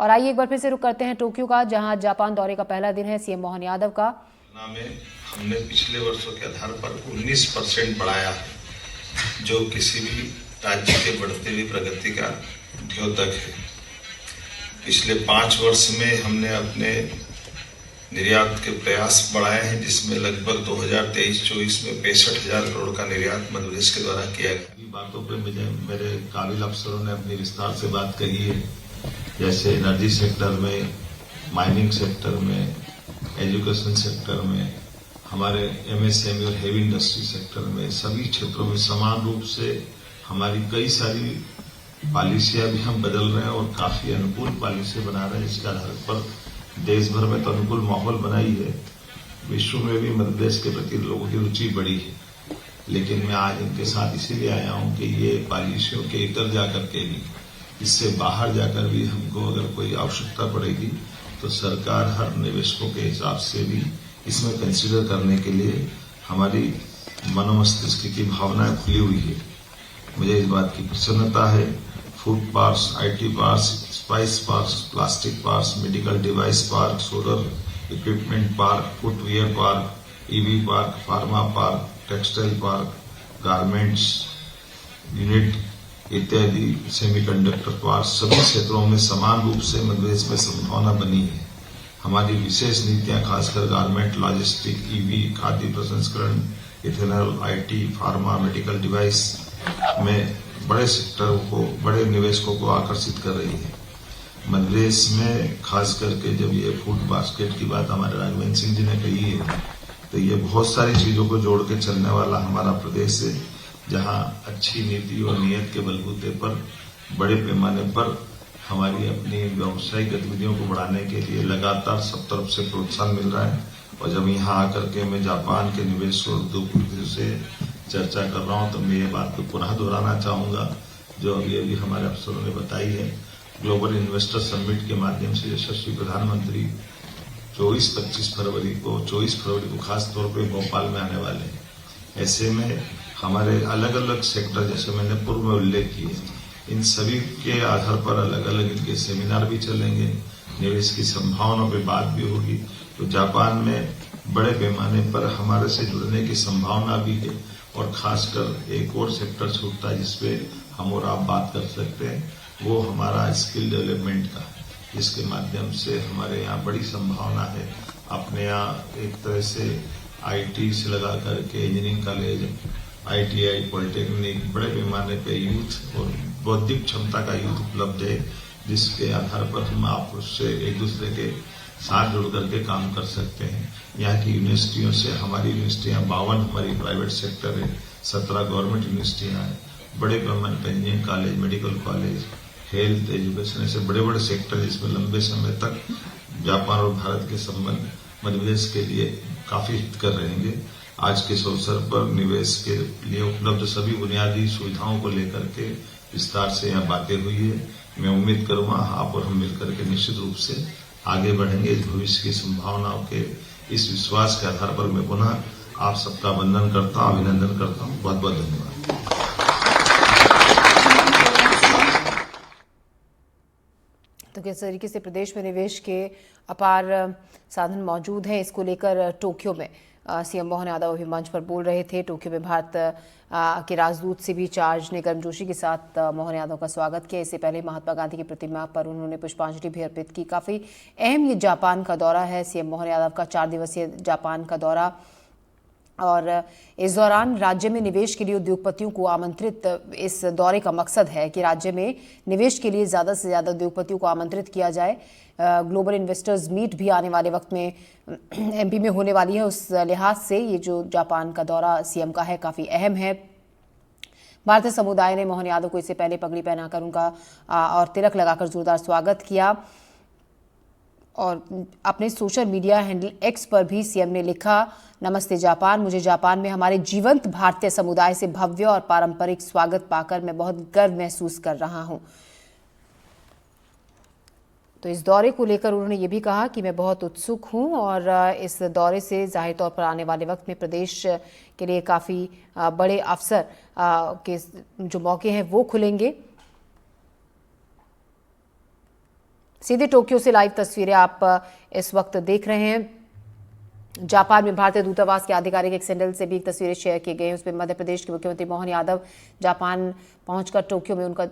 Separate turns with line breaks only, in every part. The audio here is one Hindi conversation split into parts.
और आइए एक बार फिर से रुक करते हैं टोक्यो का, जहां जापान दौरे का पहला दिन है सीएम मोहन यादव का।
में हमने पिछले वर्षों के आधार पर 19% बढ़ाया है, जो किसी भी राज्य के बढ़ते हुई प्रगति का द्योतक है। पिछले 5 वर्ष में हमने अपने निर्यात के प्रयास बढ़ाए हैं, जिसमें लगभग 2023-24 में 65,000 करोड़ का निर्यात मध्य प्रदेश के द्वारा किया गया। बातों पे मुझे मेरे काबिल अफसरों ने अपनी विस्तार से बात कही है, जैसे एनर्जी सेक्टर में, माइनिंग सेक्टर में, एजुकेशन सेक्टर में, हमारे एमएसएमई और हेवी इंडस्ट्री सेक्टर में, सभी क्षेत्रों में समान रूप से हमारी कई सारी पॉलिसियां भी हम बदल रहे हैं और काफी अनुकूल पॉलिसी बना रहे हैं, जिसके आधार पर देश भर में तो अनुकूल माहौल बनाई है, विश्व में भी मध्य प्रदेश के प्रति लोगों की रुचि बढ़ी है। लेकिन मैं आज इनके साथ इसीलिए आया हूं कि ये पॉलिसियों के इतर जाकर के भी, इससे बाहर जाकर भी हमको अगर कोई आवश्यकता पड़ेगी तो सरकार हर निवेशकों के हिसाब से भी इसमें कंसीडर करने के लिए हमारी मनोमस्तिष्क की भावनाएं खुली हुई है। मुझे इस बात की प्रसन्नता है। Food parks, IT parks, spice parks, plastic parks, medical device park, solar equipment park, footwear park, EV park, pharma park, textile park, garments unit इत्यादि, सेमीकंडक्टर पार्क, सभी क्षेत्रों में समान रूप से मध्य प्रदेश में संभावना बनी है। हमारी विशेष नीतियां खासकर गारमेंट, लॉजिस्टिक, ईवी, खाद्य प्रसंस्करण, ethanol, IT, pharma, medical device में बड़े सेक्टरों को, बड़े निवेशकों को आकर्षित कर रही है। मध्य प्रदेश में खास करके जब ये फूड बास्केट की बात हमारे राघवेंद्र सिंह जी ने कही है, तो ये बहुत सारी चीजों को जोड़ के चलने वाला हमारा प्रदेश है, जहां अच्छी नीति और नीयत के बलबूते पर बड़े पैमाने पर हमारी अपनी व्यावसायिक गतिविधियों को बढ़ाने के लिए लगातार सब तरफ से प्रोत्साहन मिल रहा है। और जब यहाँ आकर के मैं जापान के निवेश और उद्योगपतियों से चर्चा कर रहा हूँ, तो मैं ये बात को पुनः दोहराना चाहूंगा जो अभी अभी हमारे अफसरों ने बताई है। ग्लोबल इन्वेस्टर समिट के माध्यम से यशस्वी प्रधानमंत्री 24-25 फरवरी को खास तौर पे भोपाल में आने वाले हैं। ऐसे में हमारे अलग अलग सेक्टर, जैसे मैंने पूर्व में उल्लेख किए, इन सभी के आधार पर अलग अलग इनके सेमिनार भी चलेंगे, निवेश की संभावनाओं पर बात भी होगी। तो जापान में बड़े पैमाने पर हमारे से जुड़ने की संभावना भी है। और खासकर एक और सेक्टर छूटता है जिसपे हम और आप बात कर सकते हैं, वो हमारा स्किल डेवलपमेंट का, जिसके माध्यम से हमारे यहाँ बड़ी संभावना है। अपने यहाँ एक तरह से आईटी से लगा करके इंजीनियरिंग कॉलेज, आईटीआई, पॉलिटेक्निक, बड़े पैमाने पे यूथ और बौद्धिक क्षमता का यूथ उपलब्ध है, जिसके आधार पर हम आप उससे एक दूसरे के साथ जुड़ करके काम कर सकते हैं। यहाँ की यूनिवर्सिटियों से, हमारी यूनिवर्सिटियाँ 52 हमारी प्राइवेट सेक्टर है, 17 गवर्नमेंट यूनिवर्सिटियाँ हैं, बड़े पैमाने पर engineering college, medical college, health, education, ऐसे बड़े बड़े सेक्टर जिसमें लंबे समय तक जापान और भारत के संबंध मध्य प्रदेश के लिए काफी हितकर रहेंगे। आज के इस अवसर पर निवेश के लिए उपलब्ध सभी बुनियादी सुविधाओं को लेकर के विस्तार से यहाँ बातें हुई है। मैं उम्मीद करूंगा आप और हम मिलकर के निश्चित रूप से आगे बढ़ेंगे। इस भविष्य की संभावनाओं के इस विश्वास के आधार पर मैं पुनः आप सबका वंदन करता हूं, अभिनंदन करता हूं। बहुत बहुत धन्यवाद।
तो किस तरीके से प्रदेश में निवेश के अपार साधन मौजूद हैं, इसको लेकर टोक्यो में सीएम मोहन यादव अभी मंच पर बोल रहे थे। टोक्यो में भारत के राजदूत से भी चार्ज ने गर्मजोशी के साथ मोहन यादव का स्वागत किया। इससे पहले महात्मा गांधी की प्रतिमा पर उन्होंने पुष्पांजलि भी अर्पित की। काफ़ी अहम ये जापान का दौरा है, सीएम मोहन यादव का 4 दिवसीय जापान का दौरा। और इस दौरान राज्य में निवेश के लिए उद्योगपतियों को आमंत्रित, इस दौरे का मकसद है कि राज्य में निवेश के लिए ज़्यादा से ज़्यादा उद्योगपतियों को आमंत्रित किया जाए। ग्लोबल इन्वेस्टर्स मीट भी आने वाले वक्त में एमपी में होने वाली है। उस लिहाज से ये जो जापान का दौरा सीएम का है काफ़ी अहम है। भारतीय समुदाय ने मोहन यादव को इससे पहले पगड़ी पहनाकर उनका और तिलक लगाकर जोरदार स्वागत किया। और अपने सोशल मीडिया हैंडल एक्स पर भी सीएम ने लिखा, नमस्ते जापान, मुझे जापान में हमारे जीवंत भारतीय समुदाय से भव्य और पारंपरिक स्वागत पाकर मैं बहुत गर्व महसूस कर रहा हूं। तो इस दौरे को लेकर उन्होंने ये भी कहा कि मैं बहुत उत्सुक हूं और इस दौरे से जाहिर तौर पर आने वाले वक्त में प्रदेश के लिए काफ़ी बड़े अवसर के जो मौके हैं वो खुलेंगे। सीधे टोक्यो से लाइव तस्वीरें आप इस वक्त देख रहे हैं। जापान में भारतीय दूतावास के आधिकारिक एक सैंडल से भी तस्वीरें शेयर की गई हैं। उसमें मध्य प्रदेश के मुख्यमंत्री मोहन यादव जापान पहुंचकर टोक्यो में उनका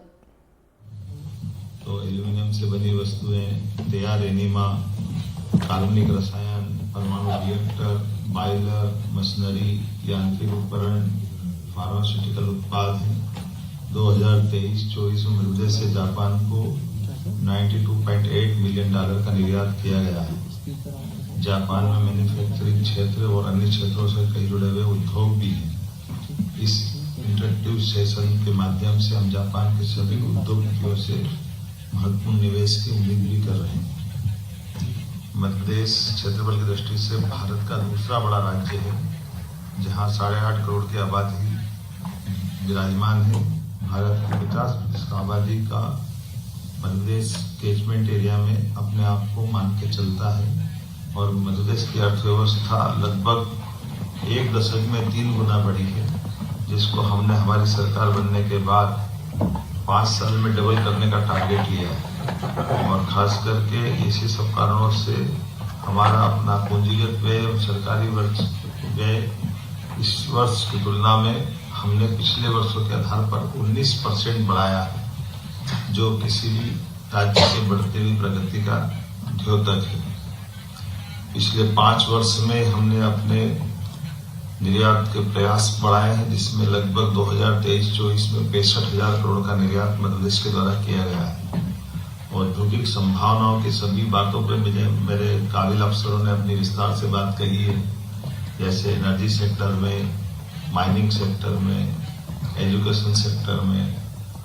तो एल्यूमिनियम से बनी वस्तुएं, तैयार एनीमा, कार्बनिक रसायन, परमाणु रिएक्टर, बॉयलर, मशीनरी, यांत्रिक उपकरण, फार्मास्यूटिकल उत्पाद 2023-24 में मध्यप्रदेश से जापान को $92.8 मिलियन का निर्यात किया गया है। जापान में मैन्युफैक्चरिंग क्षेत्र और अन्य क्षेत्रों से कई जुड़े हुए उद्योग भी हैं। इस इंटरेक्टिव सेशन के माध्यम से हम जापान के सभी उद्योगपतियों से महत्वपूर्ण निवेश की उम्मीद भी कर रहे हैं। मध्य प्रदेश क्षेत्रफल की दृष्टि से भारत का दूसरा बड़ा राज्य है, जहां 8.5 करोड़ की आबादी विराजमान है। भारत की 50% आबादी का मध्य प्रदेश कैचमेंट एरिया में अपने आप को मान के चलता है और मध्य प्रदेश की अर्थव्यवस्था लगभग 1 दशक में 3 गुना बढ़ी है, जिसको हमने हमारी सरकार बनने के बाद 5 साल में डबल करने का टारगेट लिया है। और खास करके इसी सब कारणों से हमारा अपना पूंजीगत व्यय और सरकारी व्यय इस वर्ष की तुलना में हमने पिछले वर्षों के आधार पर 19% बढ़ाया है, जो किसी भी राज्य के बढ़ते हुई प्रगति का द्योतक है। पिछले 5 वर्ष में हमने अपने निर्यात के प्रयास बढ़ाए हैं, जिसमें लगभग 2023-24 में 65,000 करोड़ का निर्यात मध्य प्रदेश के द्वारा किया गया है। औद्योगिक संभावनाओं की सभी बातों पर मेरे काबिल अफसरों ने अपनी विस्तार से बात कही है, जैसे एनर्जी सेक्टर में, माइनिंग सेक्टर में, एजुकेशन सेक्टर में,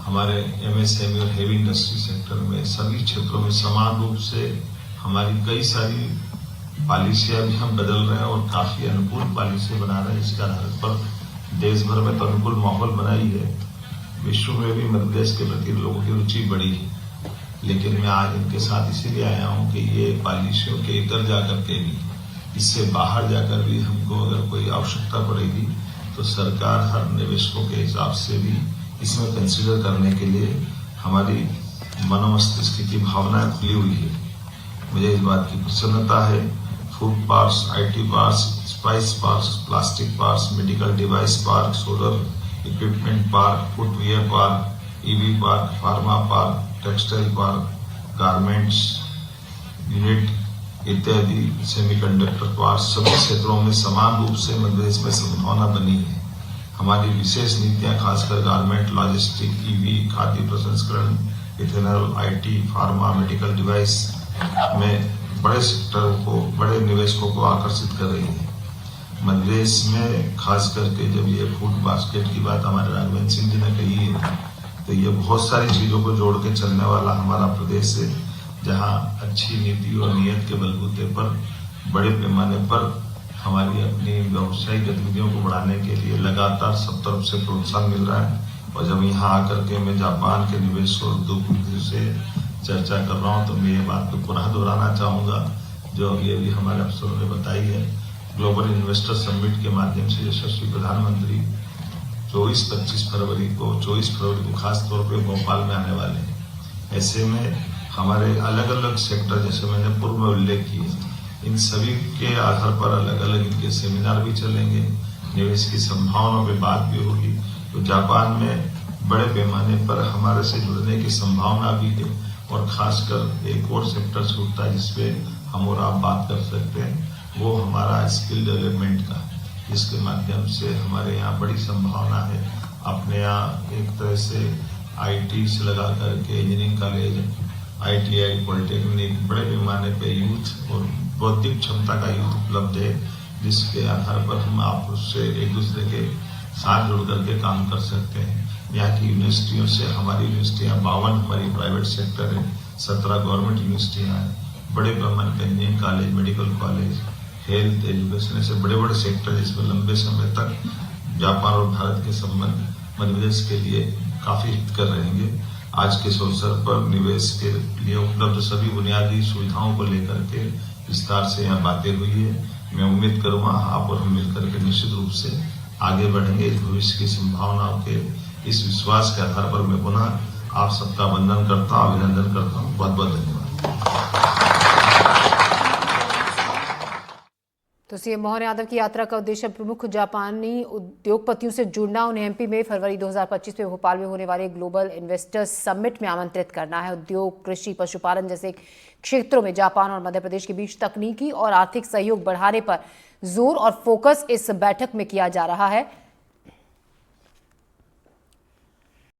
हमारे एमएसएमई और हेवी इंडस्ट्री सेक्टर में, सभी क्षेत्रों में समान रूप से हमारी कई सारी पॉलिसियां भी हम बदल रहे हैं और काफी अनुकूल पॉलिसी बना रहे हैं, जिसके आधार पर देश भर में तो अनुकूल माहौल बनाई है। विश्व में भी मध्य प्रदेश के प्रति लोगों की रुचि बढ़ी है। लेकिन मैं आज इनके साथ इसीलिए आया हूँ कि ये पॉलिसियों के इधर जाकर के भी, इससे बाहर जाकर भी हमको अगर कोई आवश्यकता पड़ेगी तो सरकार हर निवेशकों के हिसाब से भी इसमें कंसिडर करने के लिए हमारी मनोमस्तिष्क की भावनाएं खुली हुई है। मुझे इस बात की प्रसन्नता है। Food parks, IT parks, spice parks, plastic parks, medical device park, solar equipment park, footwear park, EV park, pharma park, textile park, garments unit इत्यादि, सेमीकंडक्टर पार्क, सभी क्षेत्रों में समान रूप से मध्य प्रदेश में संभावना बनी है। हमारी विशेष नीतियां खासकर गारमेंट, लॉजिस्टिक, ईवी, खाद्य प्रसंस्करण, ethanol, IT, pharma, medical device में बड़े सेक्टरों को, बड़े निवेशकों को आकर्षित कर रही है। मध्य प्रदेश में खास करके जब ये फूड बास्केट की बात हमारे राघवेंद्र सिंह जी ने कही है, तो ये बहुत सारी चीजों को जोड़ के चलने वाला हमारा प्रदेश है, जहां अच्छी नीति और नीयत के बलबूते पर बड़े पैमाने पर हमारी अपनी व्यवसायिक गतिविधियों को बढ़ाने के लिए लगातार सब तरफ से प्रोत्साहन मिल रहा है। और जब यहाँ आकर के मैं जापान के निवेश और उद्योगपतियों से चर्चा कर रहा हूँ, तो मैं ये बात को पुनः दोहराना चाहूंगा जो अभी हमारे अफसरों ने बताई है। ग्लोबल इन्वेस्टर समिट के माध्यम से यशस्वी प्रधानमंत्री 24-25 फरवरी को खास तौर पे भोपाल में आने वाले हैं। ऐसे में हमारे अलग अलग सेक्टर, जैसे मैंने पूर्व में उल्लेख किया, इन सभी के आधार पर अलग अलग इनके सेमिनार भी चलेंगे, निवेश की संभावनाओं पे बात भी होगी। तो जापान में बड़े पैमाने पर हमारे से जुड़ने की संभावना भी है। और खासकर एक और सेक्टर छूटता है जिसपे हम और आप बात कर सकते हैं, वो हमारा स्किल डेवलपमेंट का, जिसके माध्यम से हमारे यहाँ बड़ी संभावना है। अपने यहाँ एक तरह से आईटी से लगा करके इंजीनियरिंग कॉलेज, आईटीआई, पॉलिटेक्निक, बड़े पैमाने पे यूथ और बौद्धिक क्षमता का यूथ उपलब्ध है, जिसके आधार पर हम आप उससे एक दूसरे के साथ जुड़ करके काम कर सकते हैं। यहाँ की यूनिवर्सिटियों से हमारी यूनिवर्सिटियाँ 52 हमारी प्राइवेट सेक्टर है, 17 गवर्नमेंट यूनिवर्सिटियाँ हैं, बड़े पैमाने पर engineering college, medical college, health, education, ऐसे बड़े बड़े सेक्टर जिसमें लंबे समय तक जापान और भारत के संबंध मध्य प्रदेश के लिए काफी हितकर रहेंगे। आज के इस अवसर पर निवेश के लिए उपलब्ध सभी बुनियादी सुविधाओं को लेकर के विस्तार से यहाँ बातें हुई है। मैं उम्मीद करूंगा आप और हम मिलकर के निश्चित रूप से आगे बढ़ेंगे। इस भविष्य की संभावनाओं के इस विश्वास के आधार पर मैं पुनः आप सबका वंदन करता हूँ, अभिनंदन करता हूँ। बहुत बहुत धन्यवाद।
तो सीएम मोहन यादव की यात्रा का उद्देश्य प्रमुख जापानी उद्योगपतियों से जुड़ना, उन्हें एमपी में फरवरी 2025 में भोपाल में होने वाले ग्लोबल इन्वेस्टर्स समिट में आमंत्रित करना है। उद्योग, कृषि, पशुपालन जैसे क्षेत्रों में जापान और मध्य प्रदेश के बीच तकनीकी और आर्थिक सहयोग बढ़ाने पर जोर और फोकस इस बैठक में किया जा रहा है।